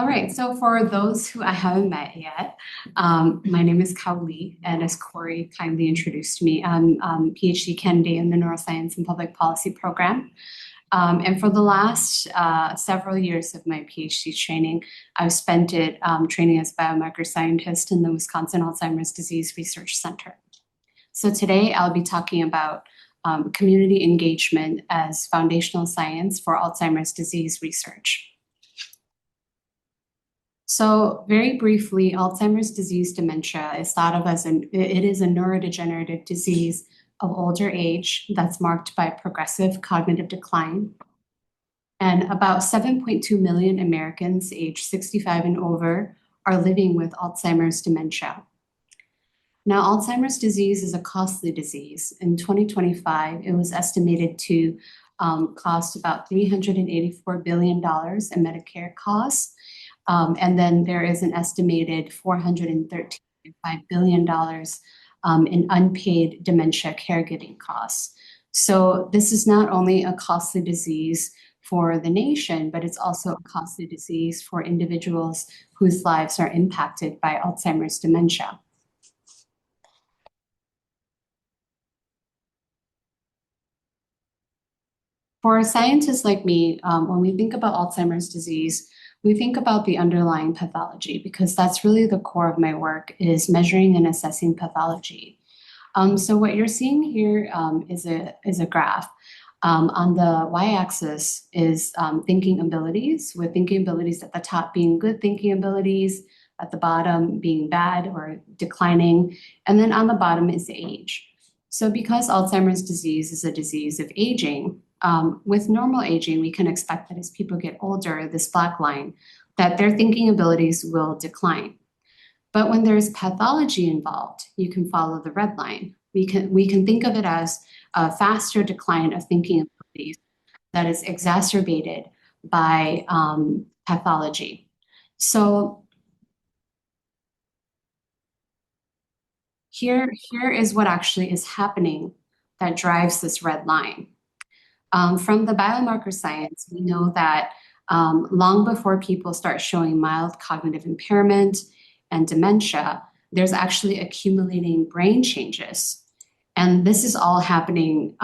All right, so for those who I haven't met yet, my name is Kao Lee, and as Corey kindly introduced me, I'm PhD candidate in the Neuroscience and Public Policy program. And for the last several years of my PhD training, I've spent it training as a biomarker scientist in the Wisconsin Alzheimer's Disease Research Center. So today I'll be talking about community engagement as foundational science for Alzheimer's disease research. So very briefly, Alzheimer's disease dementia is thought of as it is a neurodegenerative disease of older age that's marked by progressive cognitive decline. And about 7.2 million Americans aged 65 and over are living with Alzheimer's dementia. Now, Alzheimer's disease is a costly disease. In 2025, it was estimated to cost about $384 billion in Medicare costs. And then there is an estimated $413.5 billion in unpaid dementia caregiving costs. So this is not only a costly disease for the nation, but it's also a costly disease for individuals whose lives are impacted by Alzheimer's dementia. For scientists like me, when we think about Alzheimer's disease, we think about the underlying pathology because that's really the core of my work is measuring and assessing pathology. So what you're seeing here is a graph. On the y-axis is thinking abilities, with thinking abilities at the top being good thinking abilities, at the bottom being bad or declining, and then on the bottom is age. So because Alzheimer's disease is a disease of aging, with normal aging, we can expect that as people get older, this black line, that their thinking abilities will decline. But when there's pathology involved, you can follow the red line. We can think of it as a faster decline of thinking abilities that is exacerbated by pathology. So here is what actually is happening that drives this red line. From the biomarker science, we know that long before people start showing mild cognitive impairment and dementia, there's actually accumulating brain changes. And this is all happening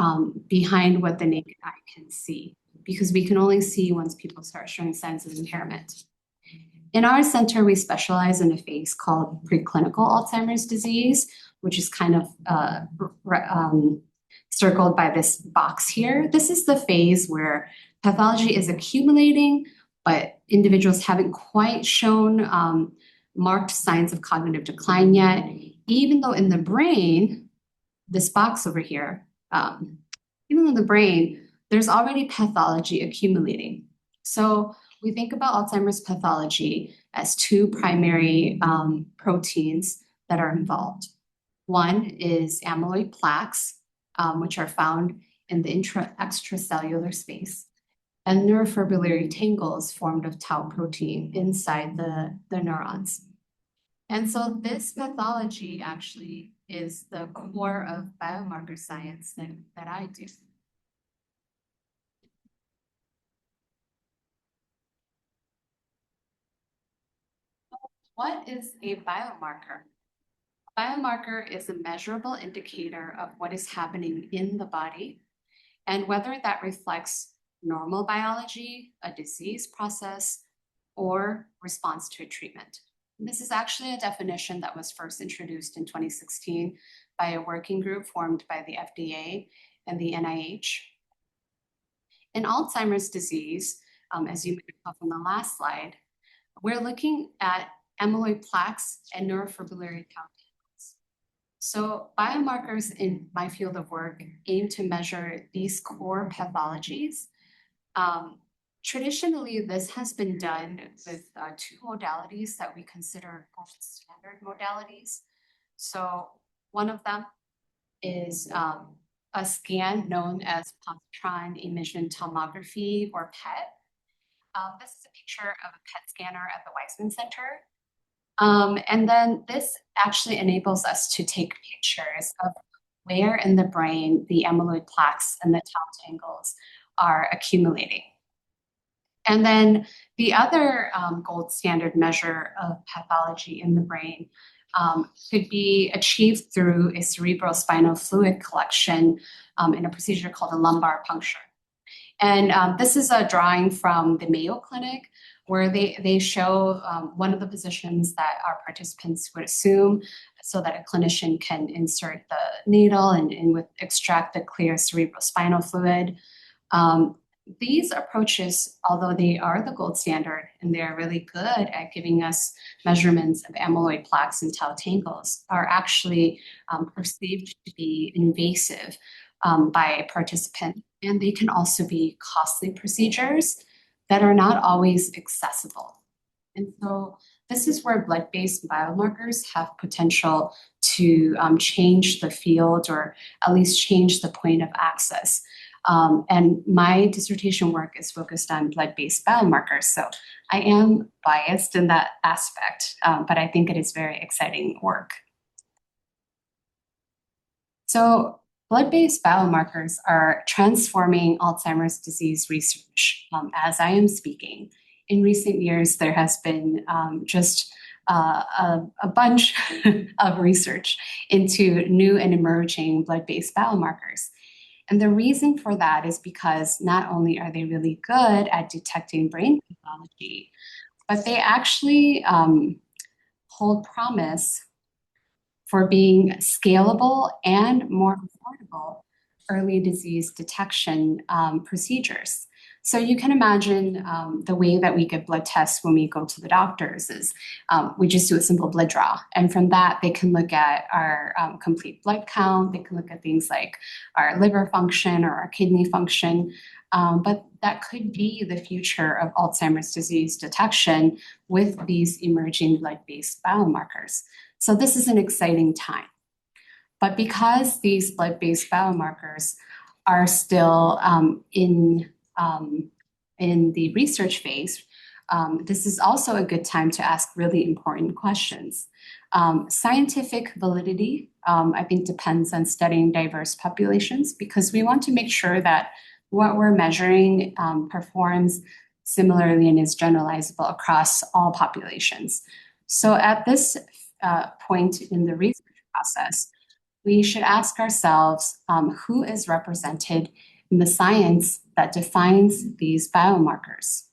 behind what the naked eye can see, because we can only see once people start showing signs of impairment. In our center, we specialize in a phase called preclinical Alzheimer's disease, which is kind of circled by this box here. This is the phase where pathology is accumulating, but individuals haven't quite shown marked signs of cognitive decline yet, even though in the brain, this box over here, even in the brain, there's already pathology accumulating. So we think about Alzheimer's pathology as two primary proteins that are involved. One is amyloid plaques, which are found in the extracellular space, and neurofibrillary tangles formed of tau protein inside the neurons. And so this pathology actually is the core of biomarker science that I do. What is a biomarker? A biomarker is a measurable indicator of what is happening in the body and whether that reflects normal biology, a disease process, or response to a treatment. This is actually a definition that was first introduced in 2016 by a working group formed by the FDA and the NIH. In Alzheimer's disease, as you may recall from the last slide, we're looking at amyloid plaques and neurofibrillary tau. So biomarkers in my field of work aim to measure these core pathologies. Traditionally, this has been done with two modalities that we consider gold standard modalities. So one of them is a scan known as positron emission tomography, or PET. This is a picture of a PET scanner at the Weizmann Center. And then this actually enables us to take pictures of where in the brain the amyloid plaques and the tau tangles are accumulating. And then the other gold standard measure of pathology in the brain could be achieved through a cerebral spinal fluid collection in a procedure called a lumbar puncture. And this is a drawing from the Mayo Clinic where they show one of the positions that our participants would assume so that a clinician can insert the needle and extract the clear cerebral spinal fluid. These approaches, although they are the gold standard and they're really good at giving us measurements of amyloid plaques and tau tangles, are actually perceived to be invasive by participants. And they can also be costly procedures that are not always accessible. And so this is where blood-based biomarkers have potential to change the field or at least change the point of access. And my dissertation work is focused on blood-based biomarkers. So I am biased in that aspect, but I think it is very exciting work. So blood-based biomarkers are transforming Alzheimer's disease research as I am speaking. In recent years, there has been just a bunch of research into new and emerging blood-based biomarkers. And the reason for that is because not only are they really good at detecting brain pathology, but they actually hold promise for being scalable and more affordable early disease detection procedures. So you can imagine the way that we give blood tests when we go to the doctors is we just do a simple blood draw. And from that, they can look at our complete blood count. They can look at things like our liver function or our kidney function. But that could be the future of Alzheimer's disease detection with these emerging blood-based biomarkers. So this is an exciting time. But because these blood-based biomarkers are still in the research phase, this is also a good time to ask really important questions. Scientific validity, I think, depends on studying diverse populations because we want to make sure that what we're measuring performs similarly and is generalizable across all populations. So at this point in the research process, we should ask ourselves who is represented in the science that defines these biomarkers.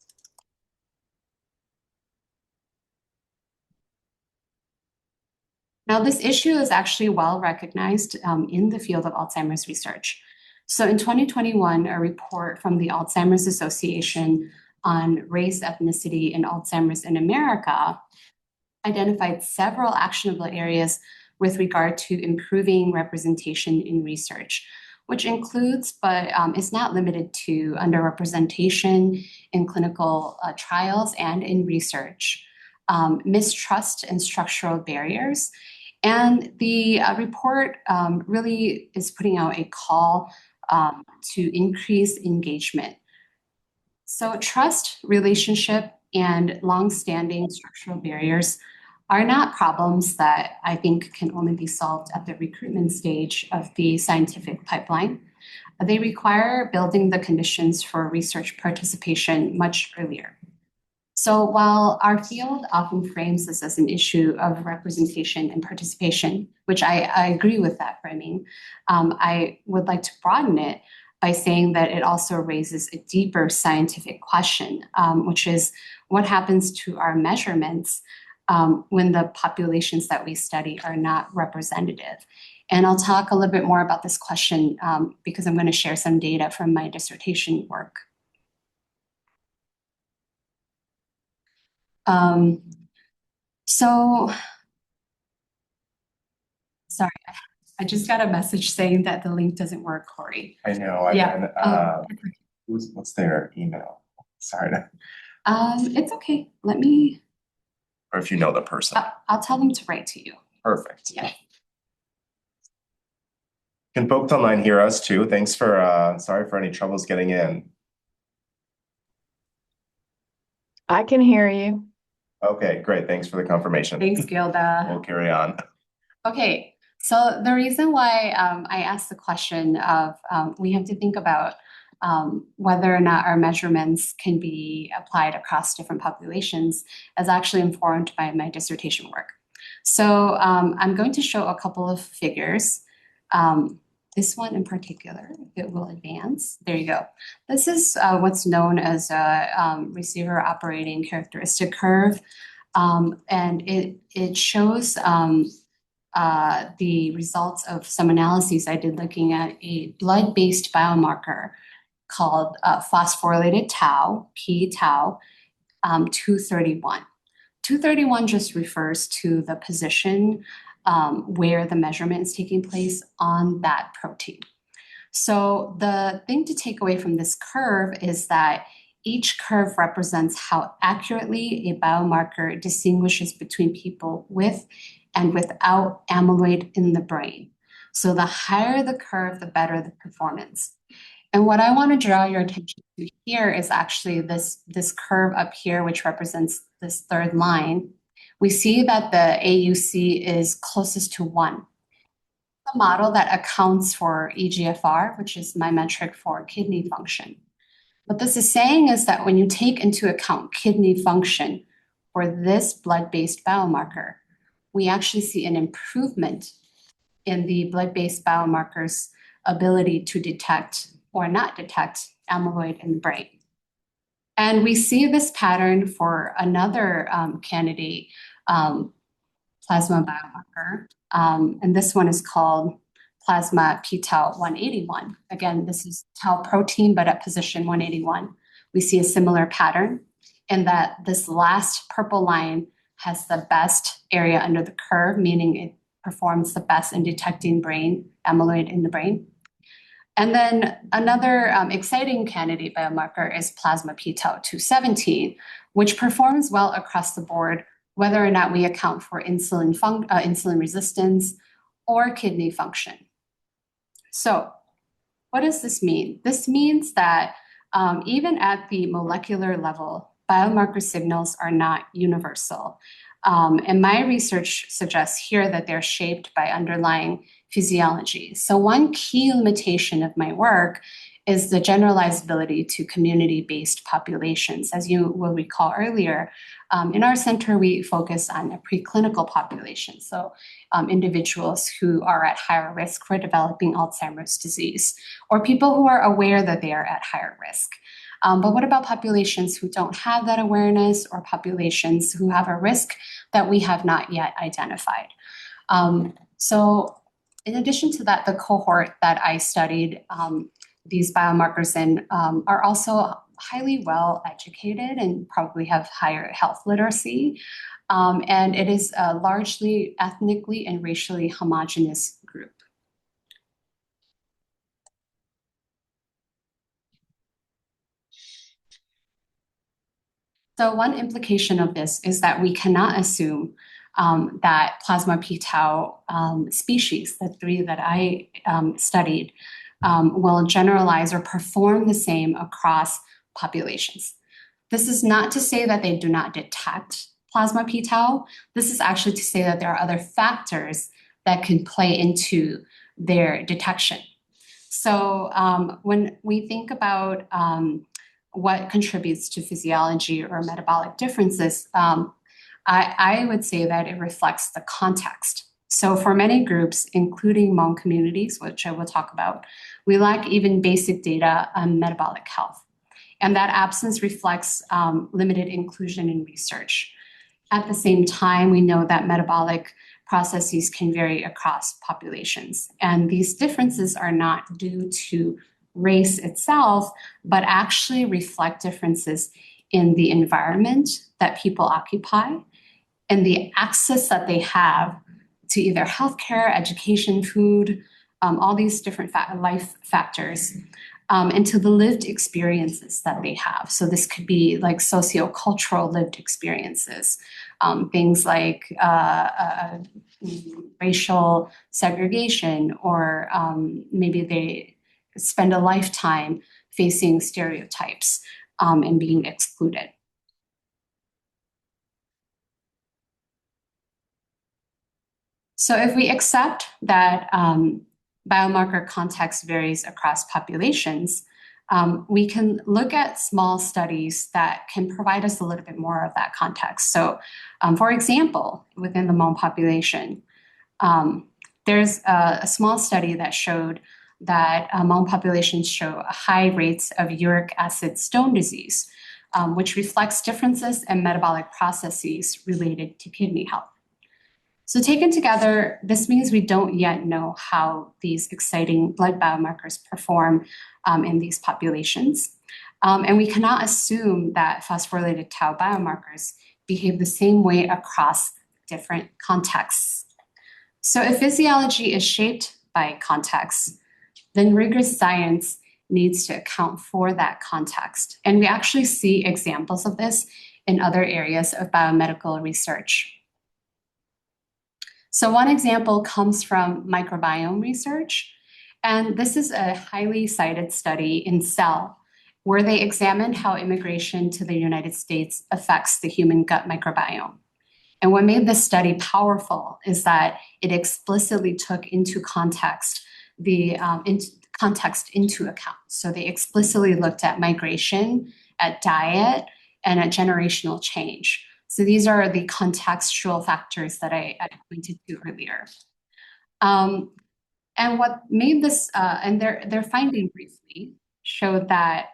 Now, this issue is actually well recognized in the field of Alzheimer's research. So in 2021, a report from the Alzheimer's Association on race, ethnicity, and Alzheimer's in America identified several actionable areas with regard to improving representation in research, which includes, but is not limited to, underrepresentation in clinical trials and in research, mistrust and structural barriers. And the report really is putting out a call to increase engagement. So trust, relationship, and long-standing structural barriers are not problems that I think can only be solved at the recruitment stage of the scientific pipeline. They require building the conditions for research participation much earlier. So while our field often frames this as an issue of representation and participation, which I agree with that framing, I would like to broaden it by saying that it also raises a deeper scientific question, which is what happens to our measurements when the populations that we study are not representative. And I'll talk a little bit more about this question because I'm going to share some data from my dissertation work. So, sorry, I just got a message saying that the link doesn't work, Corey. I know. Yeah. What's their email? Sorry. It's okay. Let me. Or if you know the person. I'll tell them to write to you. Perfect. Yeah. Can folks online hear us too? Thanks for, sorry for any troubles getting in. I can hear you. Okay, great. Thanks for the confirmation. Thanks, Gilda. We'll carry on. Okay, so the reason why I asked the question of we have to think about whether or not our measurements can be applied across different populations is actually informed by my dissertation work. So I'm going to show a couple of figures. This one in particular, if it will advance. There you go. This is what's known as a receiver operating characteristic curve. And it shows the results of some analyses I did looking at a blood-based biomarker called phosphorylated tau, p-tau, 231. 231 just refers to the position where the measurement is taking place on that protein. So the thing to take away from this curve is that each curve represents how accurately a biomarker distinguishes between people with and without amyloid in the brain. So the higher the curve, the better the performance. And what I want to draw your attention to here is actually this curve up here, which represents this third line. We see that the AUC is closest to 1. A model that accounts for eGFR, which is my metric for kidney function. What this is saying is that when you take into account kidney function for this blood-based biomarker, we actually see an improvement in the blood-based biomarker's ability to detect or not detect amyloid in the brain. And we see this pattern for another candidate plasma biomarker, and this one is called plasma p-tau 181. Again, this is tau protein, but at position 181. We see a similar pattern in that this last purple line has the best area under the curve, meaning it performs the best in detecting brain amyloid in the brain. And then another exciting candidate biomarker is plasma p-tau 217, which performs well across the board, whether or not we account for insulin resistance or kidney function. So what does this mean? This means that even at the molecular level, biomarker signals are not universal. And my research suggests here that they're shaped by underlying physiology. So one key limitation of my work is the generalizability to community-based populations. As you will recall earlier, in our center, we focus on a preclinical population, so individuals who are at higher risk for developing Alzheimer's disease, or people who are aware that they are at higher risk. But what about populations who don't have that awareness, or populations who have a risk that we have not yet identified? So in addition to that, the cohort that I studied these biomarkers in are also highly well educated and probably have higher health literacy. And it is a largely ethnically and racially homogeneous group. So one implication of this is that we cannot assume that plasma p-tau species, the 3 that I studied, will generalize or perform the same across populations. This is not to say that they do not detect plasma p-tau. This is actually to say that there are other factors that can play into their detection. So when we think about what contributes to physiology or metabolic differences, I would say that it reflects the context. So for many groups, including Hmong communities, which I will talk about, we lack even basic data on metabolic health. And that absence reflects limited inclusion in research. At the same time, we know that metabolic processes can vary across populations. And these differences are not due to race itself, but actually reflect differences in the environment that people occupy and the access that they have to either healthcare, education, food, all these different life factors, and to the lived experiences that they have. So this could be like sociocultural lived experiences, things like racial segregation, or maybe they spend a lifetime facing stereotypes and being excluded. So if we accept that biomarker context varies across populations, we can look at small studies that can provide us a little bit more of that context. So, for example, within the Hmong population, there's a small study that showed that Hmong populations show high rates of uric acid stone disease, which reflects differences in metabolic processes related to kidney health. So taken together, this means we don't yet know how these exciting blood biomarkers perform in these populations. And we cannot assume that phosphorylated tau biomarkers behave the same way across different contexts. So if physiology is shaped by context, then rigorous science needs to account for that context. And we actually see examples of this in other areas of biomedical research. So one example comes from microbiome research, and this is a highly cited study in Cell, where they examined how immigration to the United States affects the human gut microbiome. And what made this study powerful is that it explicitly took into context into account. So they explicitly looked at migration, at diet, and at generational change. So these are the contextual factors that I pointed to earlier. And what made this, and their finding briefly showed that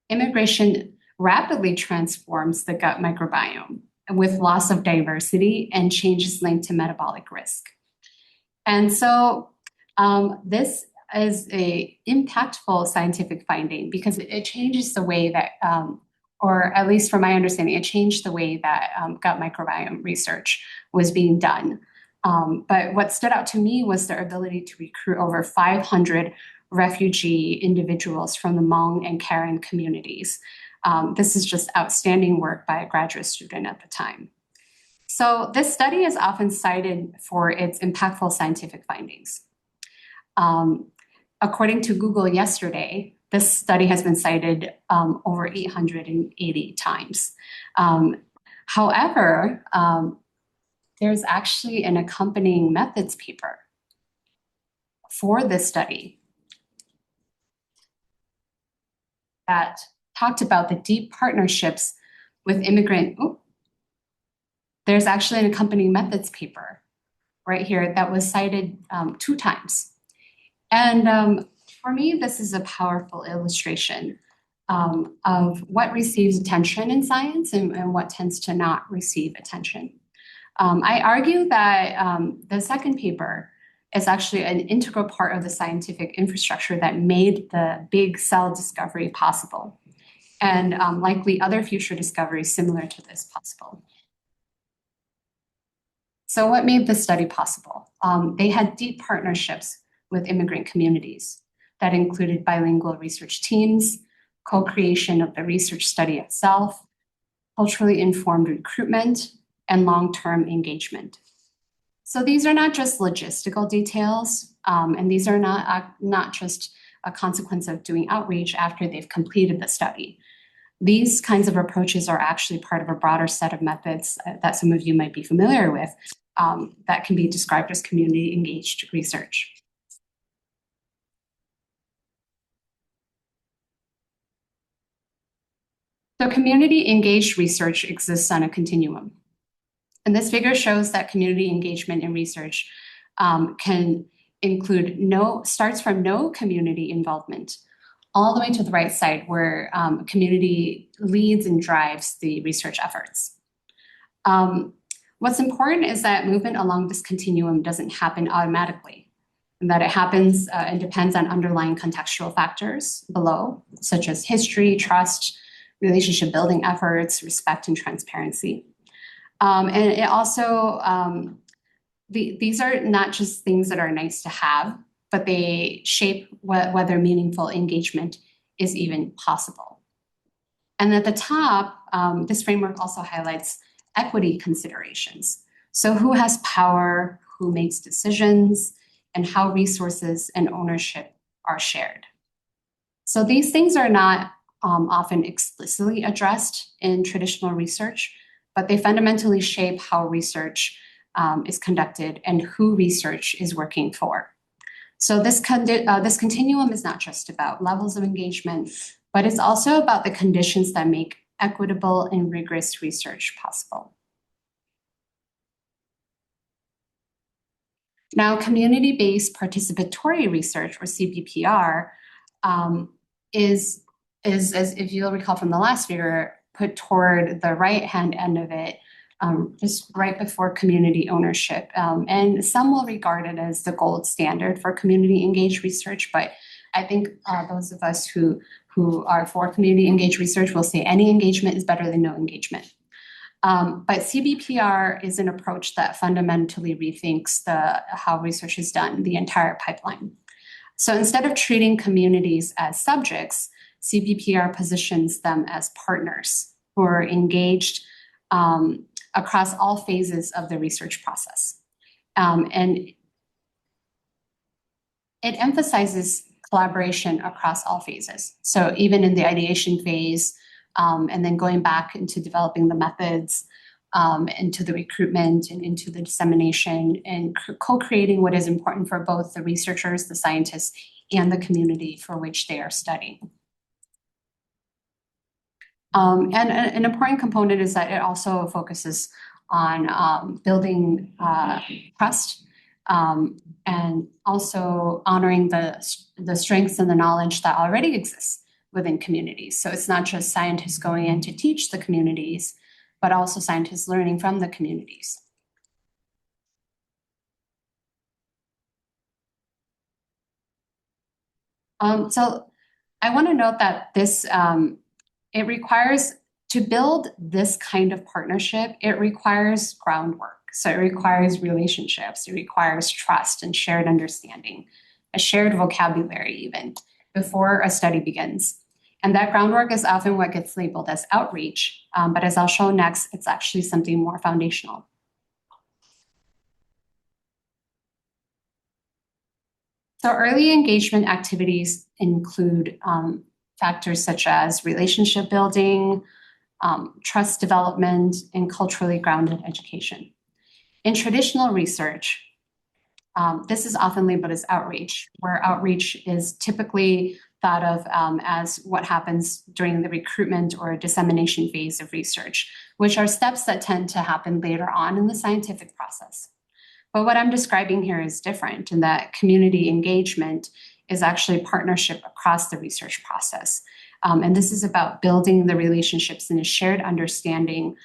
immigration rapidly transforms the gut microbiome with loss of diversity and changes linked to metabolic risk. And so this is a impactful scientific finding because it changes the way that, or at least from my understanding, it changed the way that gut microbiome research was being done. But what stood out to me was their ability to recruit over 500 refugee individuals from the Hmong and Karen communities. This is just outstanding work by a graduate student at the time. So this study is often cited for its impactful scientific findings. According to Google yesterday, this study has been cited over 880 times. However, there's actually an accompanying methods paper for this study that talked about the deep partnerships with there's actually an accompanying methods paper right here that was cited 2 times. And for me, this is a powerful illustration of what receives attention in science and what tends to not receive attention. I argue that the second paper is actually an integral part of the scientific infrastructure that made the big cell discovery possible, and likely other future discoveries similar to this possible. So what made this study possible? They had deep partnerships with immigrant communities that included bilingual research teams, co-creation of the research study itself, culturally informed recruitment, and long-term engagement. So these are not just logistical details, and these are not just a consequence of doing outreach after they've completed the study. These kinds of approaches are actually part of a broader set of methods that some of you might be familiar with that can be described as community-engaged research. So community-engaged research exists on a continuum. And this figure shows that community engagement in research can include starts from no community involvement all the way to the right side where community leads and drives the research efforts. What's important is that movement along this continuum doesn't happen automatically, and that it happens and depends on underlying contextual factors below, such as history, trust, relationship building efforts, respect, and transparency. And it also, these are not just things that are nice to have, but they shape whether meaningful engagement is even possible. And at the top, this framework also highlights equity considerations. So who has power, who makes decisions, and how resources and ownership are shared. So these things are not often explicitly addressed in traditional research, but they fundamentally shape how research is conducted and who research is working for. So this continuum is not just about levels of engagement, but it's also about the conditions that make equitable and rigorous research possible. Now, community-based participatory research, or CBPR, is as if you'll recall from the last figure, put toward the right-hand end of it, just right before community ownership. And some will regard it as the gold standard for community-engaged research, but I think those of us who are for community-engaged research will say any engagement is better than no engagement. But CBPR is an approach that fundamentally rethinks how research is done, the entire pipeline. So instead of treating communities as subjects, CBPR positions them as partners who are engaged across all phases of the research process. And it emphasizes collaboration across all phases. So even in the ideation phase, and then going back into developing the methods, into the recruitment and into the dissemination, and co-creating what is important for both the researchers, the scientists, and the community for which they are studying. And an important component is that it also focuses on building trust, and also honoring the strengths and the knowledge that already exists within communities. So it's not just scientists going in to teach the communities, but also scientists learning from the communities. So I want to note that this, it requires, to build this kind of partnership, it requires groundwork. So it requires relationships, it requires trust and shared understanding, a shared vocabulary even, before a study begins. And that groundwork is often what gets labeled as outreach, but as I'll show next, it's actually something more foundational. So early engagement activities include factors such as relationship building, trust development, and culturally grounded education. In traditional research, this is often labeled as outreach, where outreach is typically thought of as what happens during the recruitment or dissemination phase of research, which are steps that tend to happen later on in the scientific process. But what I'm describing here is different in that community engagement is actually partnership across the research process. And this is about building the relationships and a shared understanding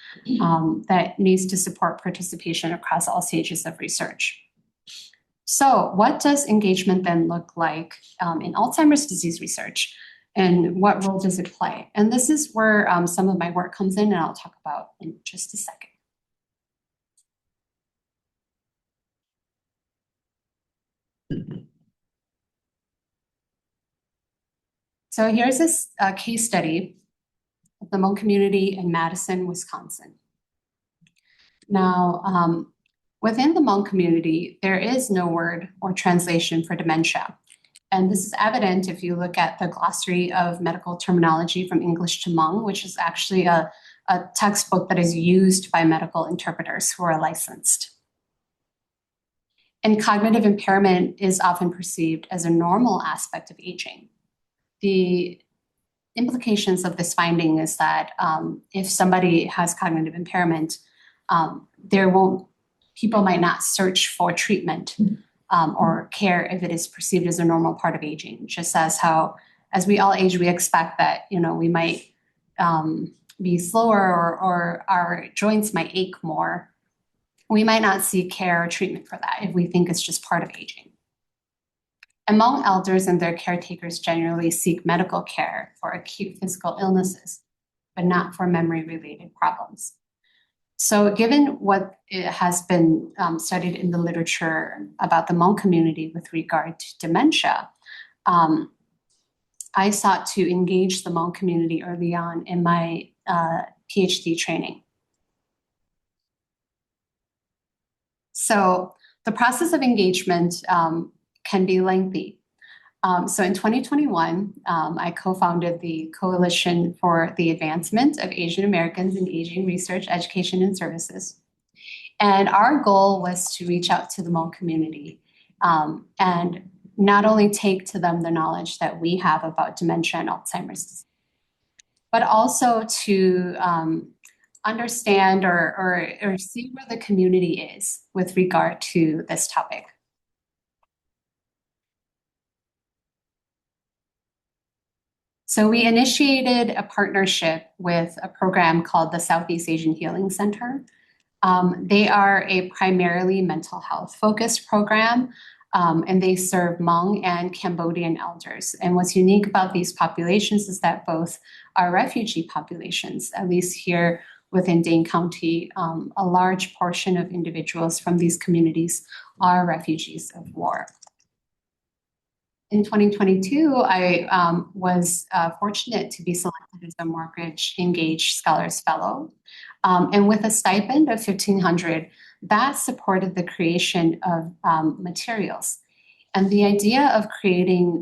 that needs to support participation across all stages of research. So what does engagement then look like in Alzheimer's disease research? And what role does it play? And this is where some of my work comes in, and I'll talk about in just a second. So here's this case study of the Hmong community in Madison, Wisconsin. Now, within the Hmong community, there is no word or translation for dementia. And this is evident if you look at the glossary of medical terminology from English to Hmong, which is actually a textbook that is used by medical interpreters who are licensed. And cognitive impairment is often perceived as a normal aspect of aging. The implications of this finding is that if somebody has cognitive impairment, people might not search for treatment or care if it is perceived as a normal part of aging. Just as we all age, we expect that we might be slower or our joints might ache more. We might not seek care or treatment for that if we think it's just part of aging. Among elders and their caretakers generally seek medical care for acute physical illnesses, but not for memory-related problems. So given what has been studied in the literature about the Hmong community with regard to dementia, I sought to engage the Hmong community early on in my PhD training. So the process of engagement can be lengthy. So in 2021, I co-founded the Coalition for the Advancement of Asian Americans in Aging Research, Education, and Services. And our goal was to reach out to the Hmong community and not only take to them the knowledge that we have about dementia and Alzheimer's disease, but also to understand or see where the community is with regard to this topic. So we initiated a partnership with a program called the Southeast Asian Healing Center. They are a primarily mental health focused program, and they serve Hmong and Cambodian elders. And what's unique about these populations is that both are refugee populations, at least here within Dane County. A large portion of individuals from these communities are refugees of war. In 2022, I was fortunate to be selected as a Mortgage Engaged Scholars Fellow. And with a stipend of $1,500, that supported the creation of materials. And the idea of creating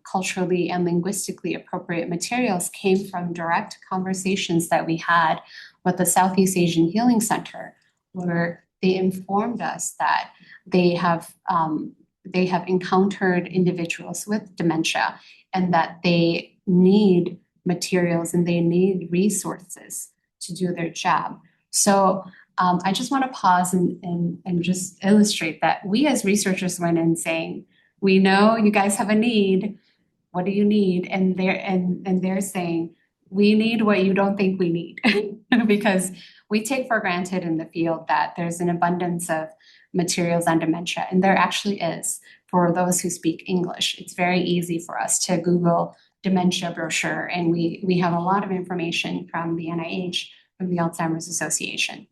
culturally and linguistically appropriate materials came from direct conversations that we had with the Southeast Asian Healing Center, where they informed us that they have encountered individuals with dementia and that they need materials and they need resources to do their job. So I just want to pause and just illustrate that we as researchers went in saying, we know you guys have a need. What do you need? And they're saying, we need what you don't think we need. Because we take for granted in the field that there's an abundance of materials on dementia, and there actually is for those who speak English. It's very easy for us to Google dementia brochure, and we have a lot of information from the NIH, from the Alzheimer's Association.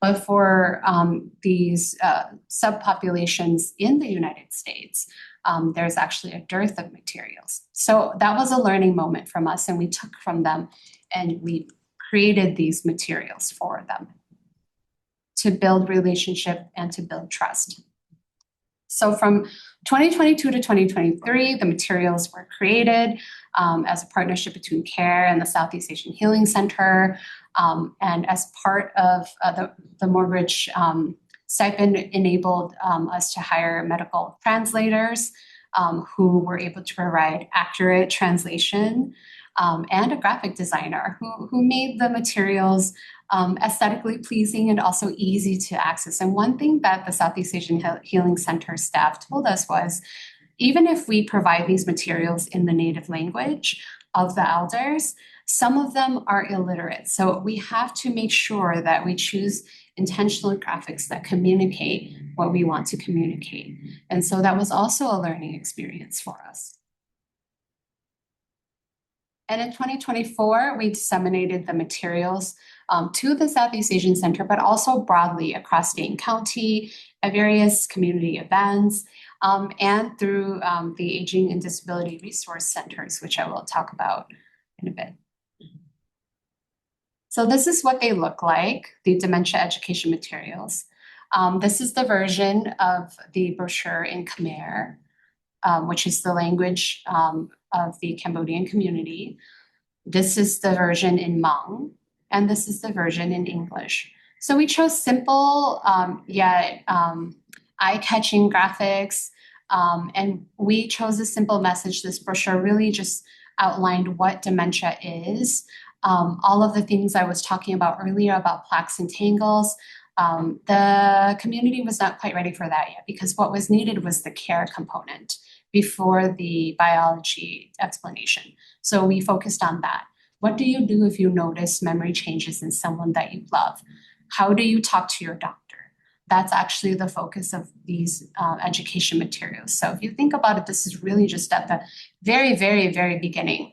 But for these subpopulations in the United States, there's actually a dearth of materials. So that was a learning moment from us, and we took from them and we created these materials for them to build relationship and to build trust. So from 2022 to 2023, the materials were created as a partnership between CARE and the Southeast Asian Healing Center. And as part of the Mortgage stipend enabled us to hire medical translators who were able to provide accurate translation, and a graphic designer who made the materials aesthetically pleasing and also easy to access. And one thing that the Southeast Asian Healing Center staff told us was, even if we provide these materials in the native language of the elders, some of them are illiterate. So we have to make sure that we choose intentional graphics that communicate what we want to communicate. And so that was also a learning experience for us. And in 2024, we disseminated the materials to the Southeast Asian Center, but also broadly across Dane County at various community events, and through the Aging and Disability Resource Centers, which I will talk about in a bit. So this is what they look like, the dementia education materials. This is the version of the brochure in Khmer, which is the language of the Cambodian community. This is the version in Hmong, and this is the version in English. So we chose simple yet eye-catching graphics, and we chose a simple message. This brochure really just outlined what dementia is. All of the things I was talking about earlier about plaques and tangles, the community was not quite ready for that yet, because what was needed was the care component before the biology explanation. So we focused on that. What do you do if you notice memory changes in someone that you love? How do you talk to your doctor? That's actually the focus of these education materials. So if you think about it, this is really just at the very, very, very beginning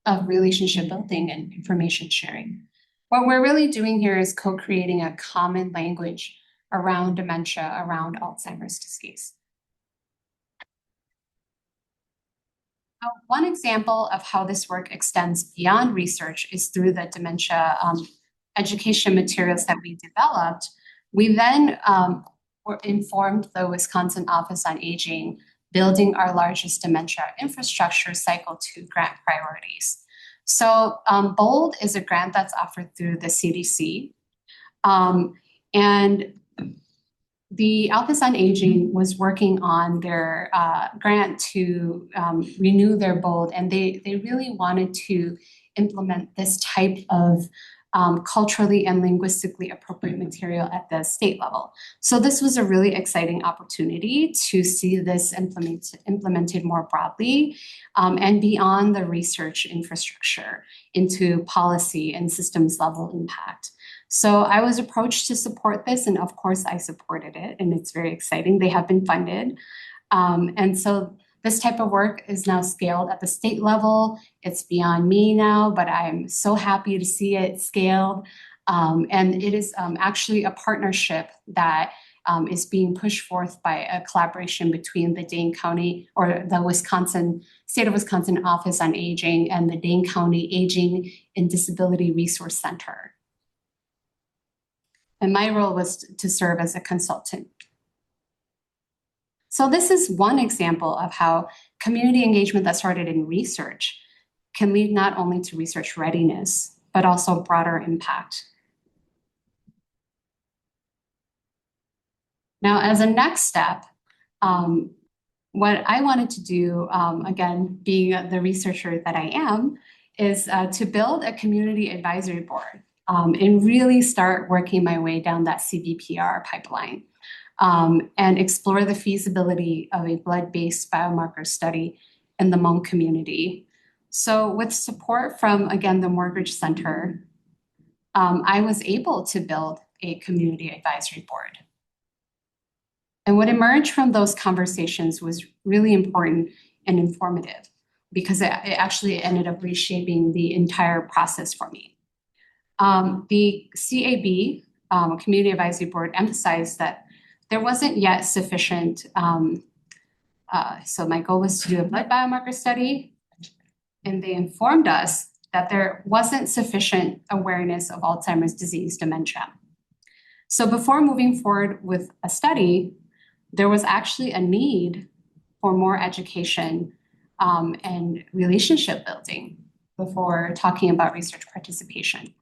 of relationship building and information sharing. What we're really doing here is co-creating a common language around dementia, around Alzheimer's disease. One example of how this work extends beyond research is through the dementia education materials that we developed. We then informed the Wisconsin Office on Aging, building our largest dementia infrastructure cycle to grant priorities. So BOLD is a grant that's offered through the CDC. And the Office on Aging was working on their grant to renew their bold, and they really wanted to implement this type of culturally and linguistically appropriate material at the state level. So this was a really exciting opportunity to see this implemented more broadly and beyond the research infrastructure into policy and systems level impact. So I was approached to support this, and of course I supported it, and it's very exciting. They have been funded. And so this type of work is now scaled at the state level. It's beyond me now, but I'm so happy to see it scaled. And it is actually a partnership that is being pushed forth by a collaboration between the Dane County or the State of Wisconsin Office on Aging and the Dane County Aging and Disability Resource Center. And my role was to serve as a consultant. So this is one example of how community engagement that started in research can lead not only to research readiness, but also broader impact. Now, as a next step, what I wanted to do, again, being the researcher that I am, is to build a community advisory board and really start working my way down that CBPR pipeline. And explore the feasibility of a blood-based biomarker study in the Hmong community. So with support from, again, the Mortgage Center, I was able to build a community advisory board. And what emerged from those conversations was really important and informative because it actually ended up reshaping the entire process for me. The CAB, Community Advisory Board, emphasized that there wasn't yet sufficient, so my goal was to do a blood biomarker study, and they informed us that there wasn't sufficient awareness of Alzheimer's disease dementia. So before moving forward with a study, there was actually a need for more education and relationship building before talking about research participation.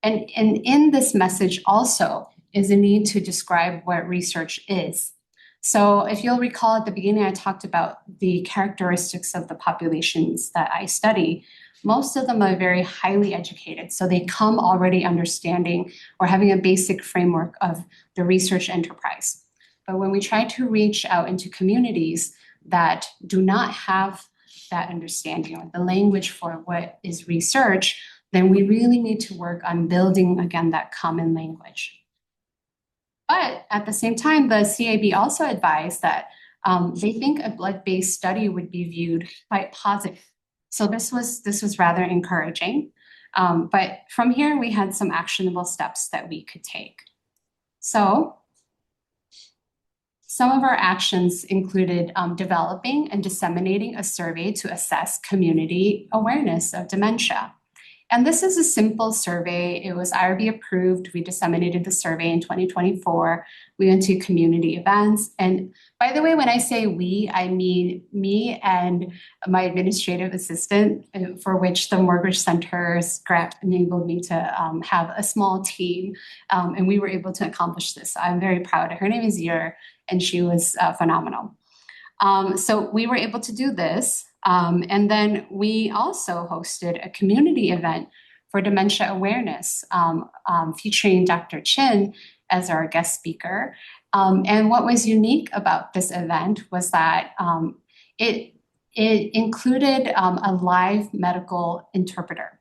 And in this message also is a need to describe what research is. So if you'll recall at the beginning, I talked about the characteristics of the populations that I study. Most of them are very highly educated. So they come already understanding or having a basic framework of the research enterprise. But when we try to reach out into communities that do not have that understanding or the language for what is research, then we really need to work on building, again, that common language. But at the same time, the CAB also advised that they think a blood-based study would be viewed quite positive. So this was rather encouraging. But from here, we had some actionable steps that we could take. So some of our actions included developing and disseminating a survey to assess community awareness of dementia. And this is a simple survey. It was IRB approved. We disseminated the survey in 2024. We went to community events. And by the way, when I say we, I mean me and my administrative assistant, for which the Mortgage Center's grant enabled me to have a small team. And we were able to accomplish this. I'm very proud. Her name is Yer, and she was phenomenal. So we were able to do this. And then we also hosted a community event for dementia awareness, featuring Dr. Chin as our guest speaker. And what was unique about this event was that it included a live medical interpreter.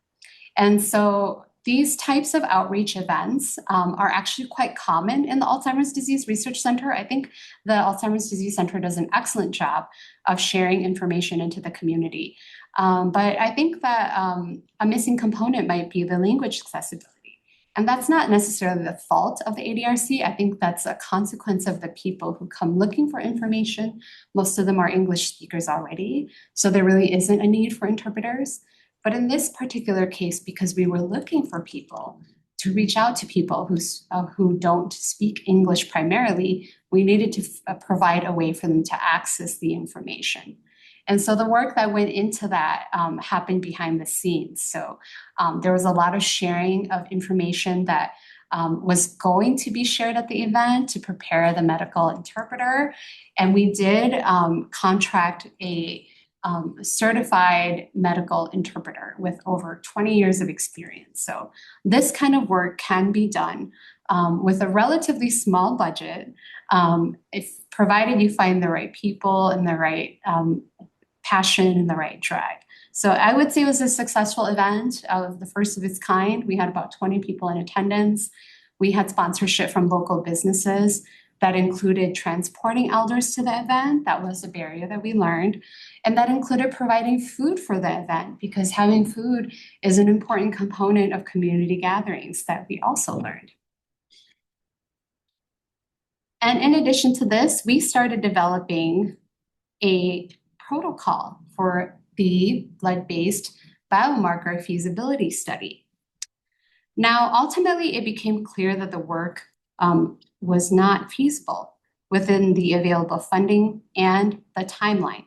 And so these types of outreach events are actually quite common in the Alzheimer's Disease Research Center. I think the Alzheimer's Disease Center does an excellent job of sharing information into the community. But I think that a missing component might be the language accessibility. And that's not necessarily the fault of the ADRC. I think that's a consequence of the people who come looking for information. Most of them are English speakers already, so there really isn't a need for interpreters. But in this particular case, because we were looking for people to reach out to people who don't speak English primarily, we needed to provide a way for them to access the information. And so the work that went into that happened behind the scenes. So there was a lot of sharing of information that was going to be shared at the event to prepare the medical interpreter. And we did contract a certified medical interpreter with over 20 years of experience. So this kind of work can be done with a relatively small budget, if provided you find the right people and the right passion and the right drive. So I would say it was a successful event, the first of its kind. We had about 20 people in attendance. We had sponsorship from local businesses that included transporting elders to the event. That was a barrier that we learned. And that included providing food for the event, because having food is an important component of community gatherings that we also learned. And in addition to this, we started developing a protocol for the blood-based biomarker feasibility study. Now, ultimately, it became clear that the work was not feasible within the available funding and the timeline.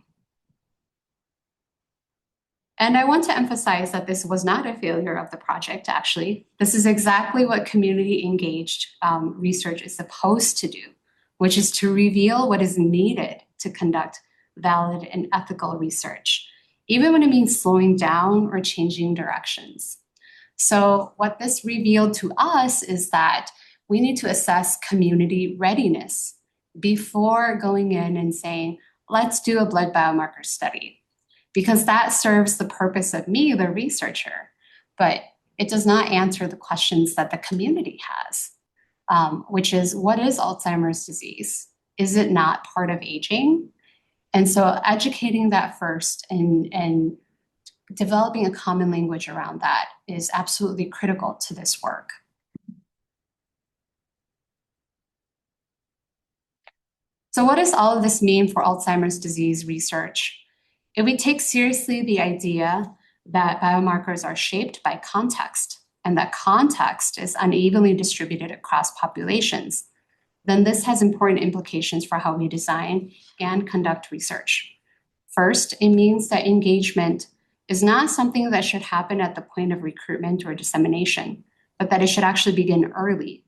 And I want to emphasize that this was not a failure of the project, actually. This is exactly what community engaged research is supposed to do, which is to reveal what is needed to conduct valid and ethical research, even when it means slowing down or changing directions. So what this revealed to us is that we need to assess community readiness before going in and saying, let's do a blood biomarker study, because that serves the purpose of me, the researcher, but it does not answer the questions that the community has, which is, what is Alzheimer's disease? Is it not part of aging? And so educating that first and developing a common language around that is absolutely critical to this work. So what does all of this mean for Alzheimer's disease research? If we take seriously the idea that biomarkers are shaped by context and that context is unevenly distributed across populations, then this has important implications for how we design and conduct research. First, it means that engagement is not something that should happen at the point of recruitment or dissemination, but that it should actually begin early.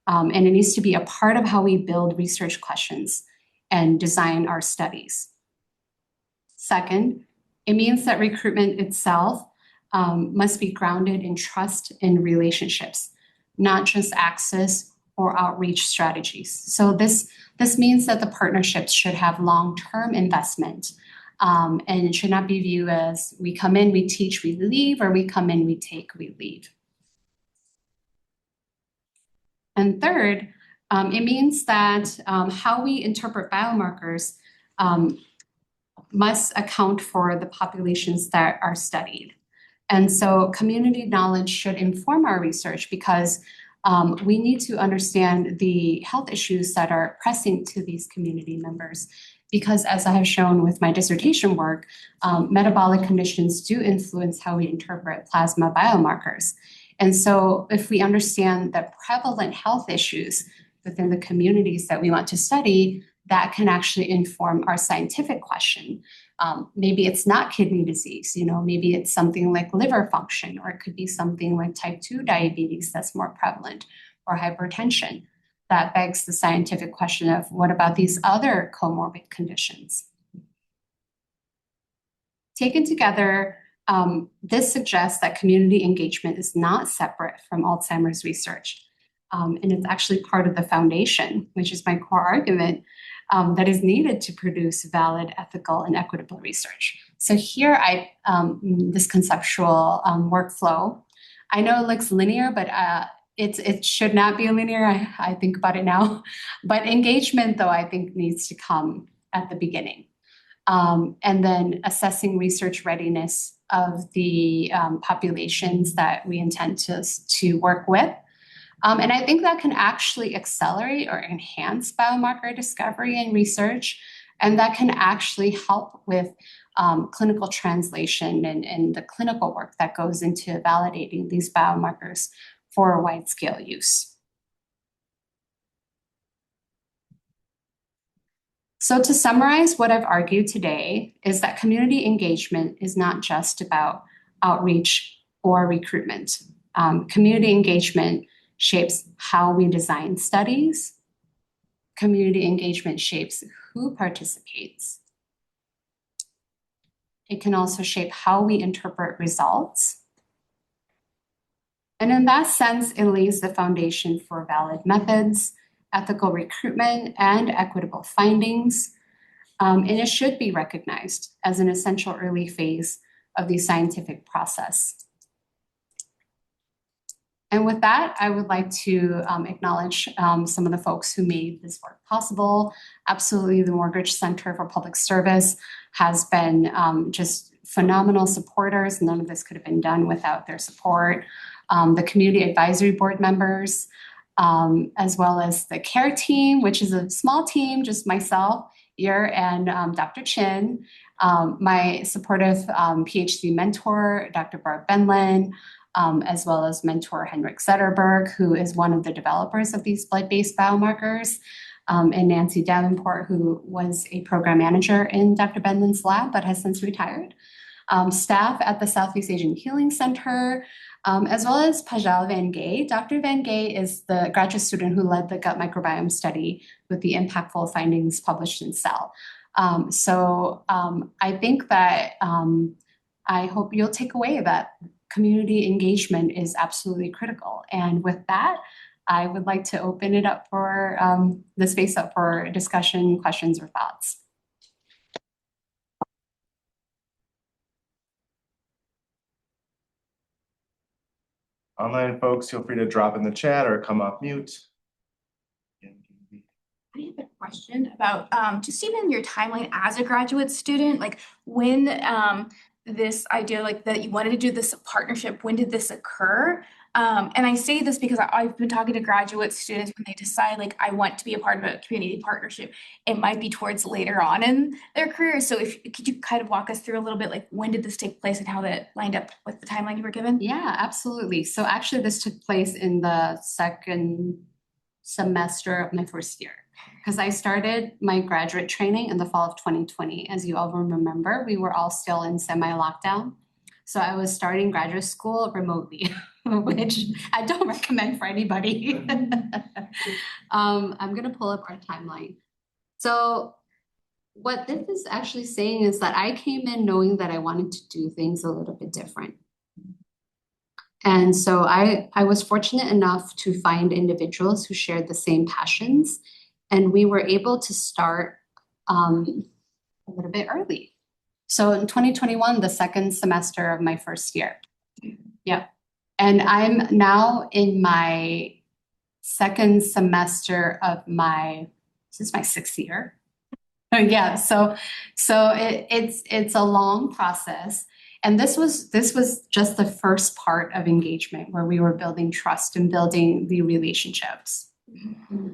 And it needs to be a part of how we build research questions and design our studies. Second, it means that recruitment itself must be grounded in trust and relationships, not just access or outreach strategies. So this means that the partnerships should have long-term investment, and it should not be viewed as we come in, we teach, we leave, or we come in, we take, we leave. And third, it means that how we interpret biomarkers must account for the populations that are studied. And so community knowledge should inform our research, because we need to understand the health issues that are pressing to these community members. Because as I have shown with my dissertation work, metabolic conditions do influence how we interpret plasma biomarkers. And so if we understand the prevalent health issues within the communities that we want to study, that can actually inform our scientific question. Maybe it's not kidney disease, maybe it's something like liver function, or it could be something like type 2 diabetes that's more prevalent, or hypertension. That begs the scientific question of, what about these other comorbid conditions? Taken together, this suggests that community engagement is not separate from Alzheimer's research. And it's actually part of the foundation, which is my core argument, that is needed to produce valid, ethical, and equitable research. So here, this conceptual workflow, I know it looks linear, but it should not be linear. I think about it now. But engagement, though, I think needs to come at the beginning. And then assessing research readiness of the populations that we intend to work with. And I think that can actually accelerate or enhance biomarker discovery and research, and that can actually help with clinical translation and the clinical work that goes into validating these biomarkers for wide-scale use. So to summarize, what I've argued today is that community engagement is not just about outreach or recruitment. Community engagement shapes how we design studies. Community engagement shapes who participates. It can also shape how we interpret results. And in that sense, it lays the foundation for valid methods, ethical recruitment, and equitable findings. And it should be recognized as an essential early phase of the scientific process. And with that, I would like to acknowledge some of the folks who made this work possible. Absolutely, the Morgridge Center for Public Service has been just phenomenal supporters. None of this could have been done without their support. The Community Advisory Board members, as well as the CARE team, which is a small team, just myself here and Dr. Chin, my supportive PhD mentor, Dr. Barb Benlin, as well as mentor Henrik Zetterberg, who is one of the developers of these blood-based biomarkers, and Nancy Davenport, who was a program manager in Dr. Benlin's lab, but has since retired. Staff at the Southeast Asian Healing Center, as well as Pajal Van Gay. Dr. Van Gay is the graduate student who led the gut microbiome study with the impactful findings published in Cell. I think that I hope you'll take away that community engagement is absolutely critical. And with that, I would like to open it up for the space up for discussion, questions, or thoughts. Online folks, feel free to drop in the chat or come off mute. I have a question about just even your timeline as a graduate student, like when this idea like that you wanted to do this partnership, when did this occur? And I say this because I've been talking to graduate students when they decide like I want to be a part of a community partnership, it might be towards later on in their career. So could you kind of walk us through a little bit like when did this take place and how that lined up with the timeline you were given? Yeah, absolutely. So actually this took place in the second semester of my first year, because I started my graduate training in the fall of 2020. As you all remember, we were all still in semi-lockdown. So I was starting graduate school remotely, which I don't recommend for anybody. I'm gonna pull up our timeline. So what this is actually saying is that I came in knowing that I wanted to do things a little bit different. And so I was fortunate enough to find individuals who shared the same passions, and we were able to start a little bit early. So in 2021, the second semester of my first year. Yeah. And I'm now in my second semester of this is my sixth year. Yeah, so it's a long process. And this was just the first part of engagement where we were building trust and building the relationships.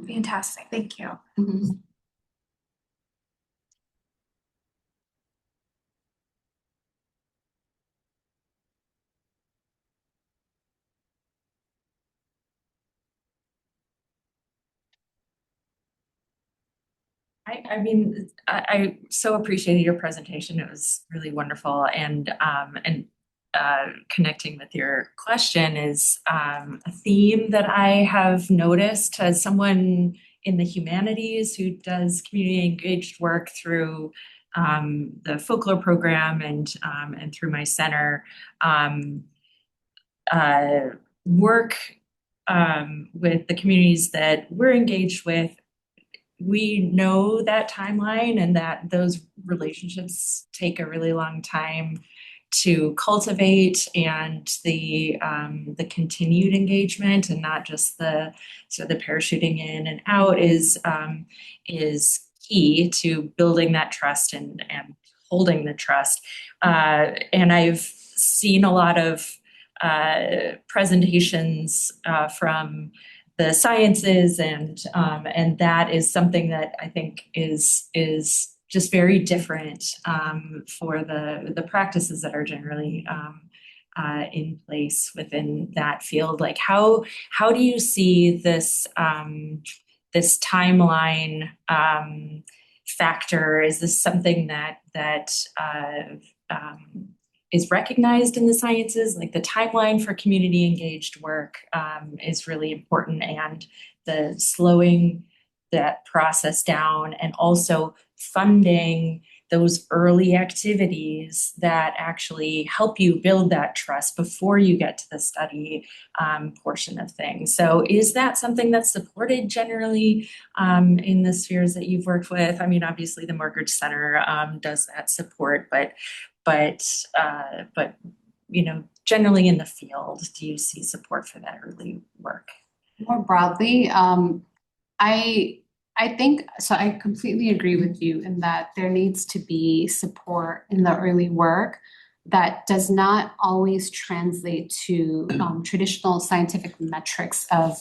Fantastic, thank you. Mm-hmm. I so appreciated your presentation. It was really wonderful, and connecting with your question is a theme that I have noticed as someone in the humanities who does community engaged work through the folklore program and through my center. Work with the communities that we're engaged with. We know that timeline and that those relationships take a really long time to cultivate, and the continued engagement and not just the parachuting in and out is key to building that trust and holding the trust. And I've seen a lot of presentations from the sciences, and that is something that I think is just very different for the practices that are generally in place within that field. Like how do you see this this timeline factor? Is this something that is recognized in the sciences, like the timeline for community engaged work is really important, and the slowing that process down and also funding those early activities that actually help you build that trust before you get to the study portion of things. So is that something that's supported generally in the spheres that you've worked with? I mean, obviously the Mortgage Center does that support, but you know, generally in the field, do you see support for that early work? More broadly, I think, so I completely agree with you in that there needs to be support in the early work that does not always translate to traditional scientific metrics of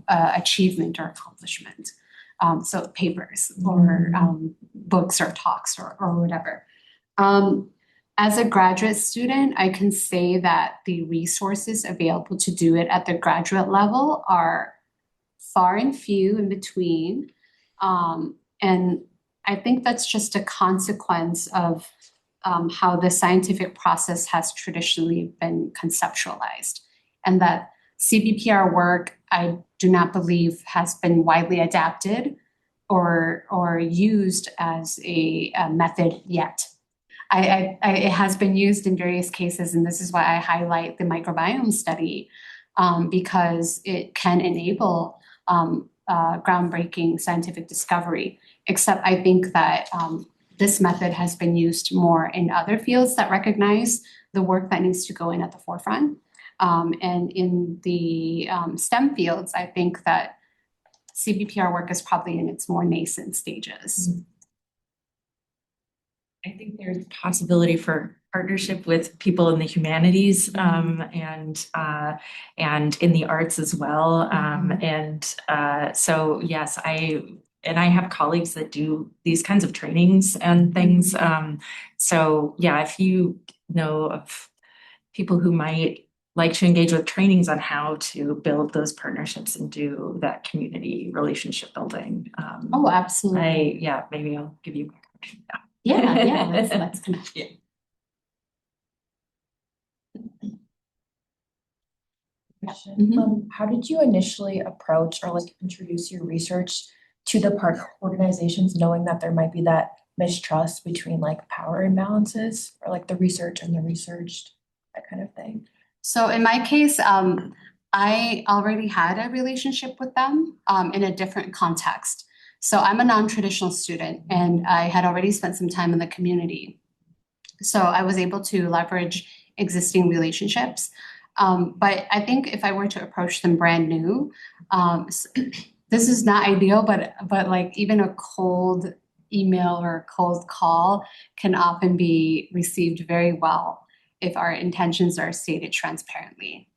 achievement or accomplishment. So papers or books or talks or whatever. As a graduate student, I can say that the resources available to do it at the graduate level are far and few in between. And I think that's just a consequence of how the scientific process has traditionally been conceptualized. And that CBPR work, I do not believe has been widely adapted or used as a method yet. It has been used in various cases, and this is why I highlight the microbiome study, because it can enable groundbreaking scientific discovery. Except I think that this method has been used more in other fields that recognize the work that needs to go in at the forefront. And in the STEM fields, I think that CBPR work is probably in its more nascent stages. I think there's possibility for partnership with people in the humanities and in the arts as well. So yes, I have colleagues that do these kinds of trainings and things. So yeah, if you know of people who might like to engage with trainings on how to build those partnerships and do that community relationship building. Oh, absolutely. Maybe I'll give you my connection. Yeah, let's connect. Yeah. Question. How did you initially approach or like introduce your research to the partner organizations, knowing that there might be that mistrust between like power imbalances or like the research and the researched, that kind of thing? So in my case, I already had a relationship with them in a different context. So I'm a non-traditional student and I had already spent some time in the community. So I was able to leverage existing relationships. But I think if I were to approach them brand new, this is not ideal, but like even a cold email or a cold call can often be received very well if our intentions are stated transparently.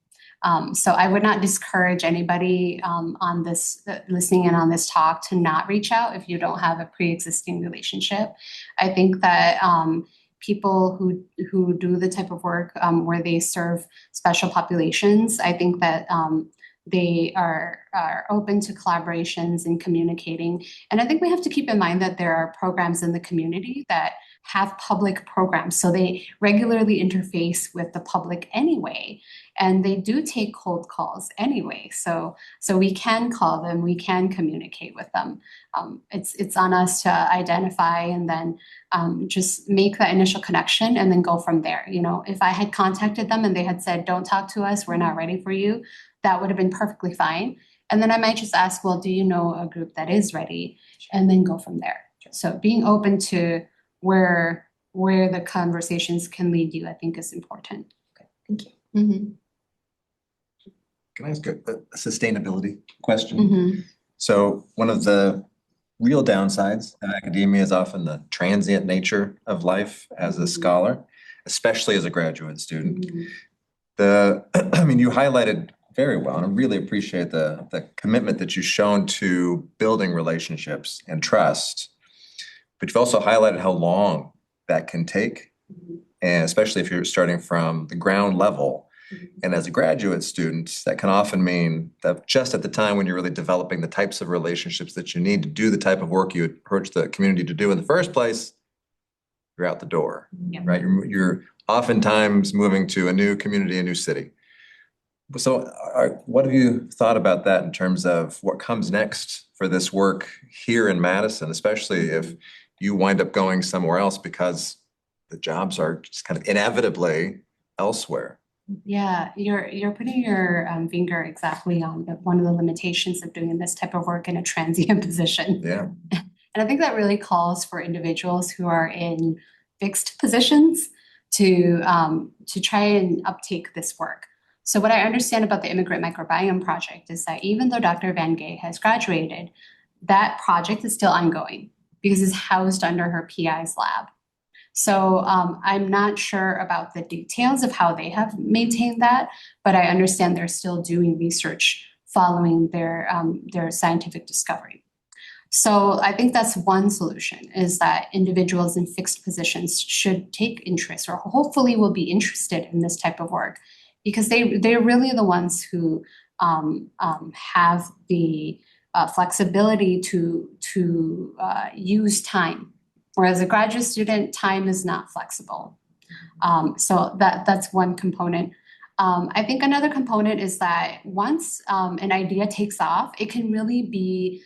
So I would not discourage anybody on this listening in on this talk to not reach out if you don't have a pre-existing relationship. I think that people who do the type of work where they serve special populations, I think that they are open to collaborations and communicating. And I think we have to keep in mind that there are programs in the community that have public programs. So they regularly interface with the public anyway, and they do take cold calls anyway. So we can call them, we can communicate with them. It's on us to identify and then just make that initial connection and then go from there. You know, if I had contacted them and they had said, don't talk to us, we're not ready for you, that would have been perfectly fine. And then I might just ask, well, do you know a group that is ready? And then go from there. So being open to where the conversations can lead you, I think is important. Okay, thank you. Mm-hmm. Can I ask a sustainability question? Mm-hmm. So one of the real downsides of academia is often the transient nature of life as a scholar, especially as a graduate student. Mm-hmm. I mean, you highlighted very well, and I really appreciate the commitment that you've shown to building relationships and trust. But you've also highlighted how long that can take, and especially if you're starting from the ground level. And as a graduate student, that can often mean that just at the time when you're really developing the types of relationships that you need to do the type of work you approach the community to do in the first place, you're out the door, right? You're oftentimes moving to a new community, a new city. So what have you thought about that in terms of what comes next for this work here in Madison, especially if you wind up going somewhere else because the jobs are just kind of inevitably elsewhere? Yeah, you're putting your finger exactly on one of the limitations of doing this type of work in a transient position. Yeah. And I think that really calls for individuals who are in fixed positions to try and uptake this work. So what I understand about the Immigrant Microbiome Project is that even though Dr. Van Gay has graduated, that project is still ongoing because it's housed under her PI's lab. So I'm not sure about the details of how they have maintained that, but I understand they're still doing research following their scientific discovery. So I think that's one solution, is that individuals in fixed positions should take interest or hopefully will be interested in this type of work because they're really the ones who have the flexibility to use time. Whereas a graduate student, time is not flexible. So that's one component. I think another component is that once an idea takes off, it can really be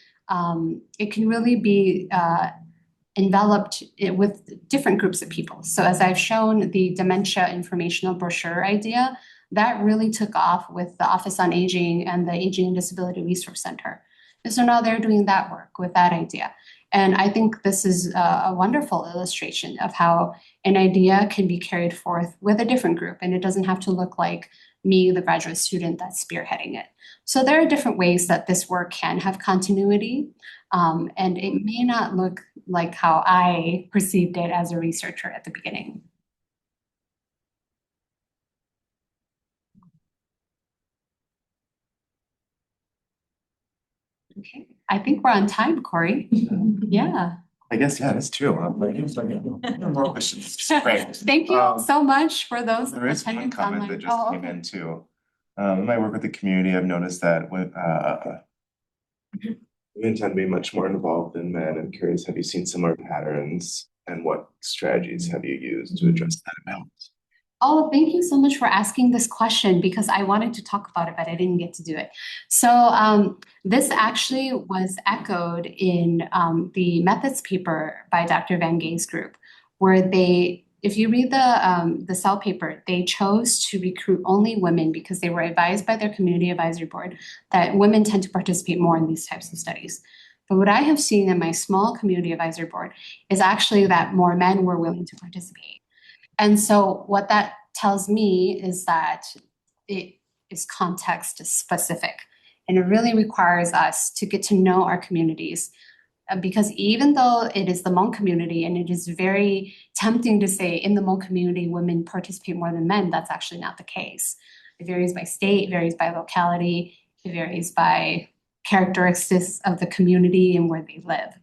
enveloped with different groups of people. So as I've shown, the dementia informational brochure idea, that really took off with the Office on Aging and the Aging and Disability Resource Center. And so now they're doing that work with that idea. And I think this is a wonderful illustration of how an idea can be carried forth with a different group, and it doesn't have to look like me, the graduate student that's spearheading it. So there are different ways that this work can have continuity, and it may not look like how I perceived it as a researcher at the beginning. Okay, I think we're on time, Corey. Yeah. I guess, yeah, that's true. No more questions. Great. Thank you so much for those There is one attendants comment online. that just came in too. In my work with the community, I've noticed that when women tend to be much more involved than men. I'm curious, have you seen similar patterns and what strategies have you used to address that imbalance? Oh, thank you so much for asking this question because I wanted to talk about it, but I didn't get to do it. So this actually was echoed in the methods paper by Dr. Van Gay's group, where they, if you read the cell paper, they chose to recruit only women because they were advised by their community advisory board that women tend to participate more in these types of studies. But what I have seen in my small community advisory board is actually that more men were willing to participate. And so what that tells me is that it is context specific, and it really requires us to get to know our communities. Because even though it is the Hmong community and it is very tempting to say in the Hmong community women participate more than men, that's actually not the case. It varies by state, it varies by locality, it varies by characteristics of the community and where they live.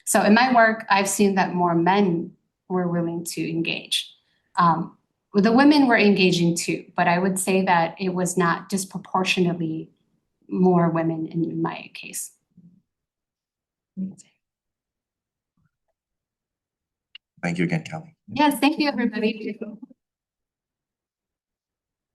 So in my work, I've seen that more men were willing to engage. The women were engaging too, but I would say that it was not disproportionately more women in my case. Thank you again, Kelly. Yes, thank you, everybody.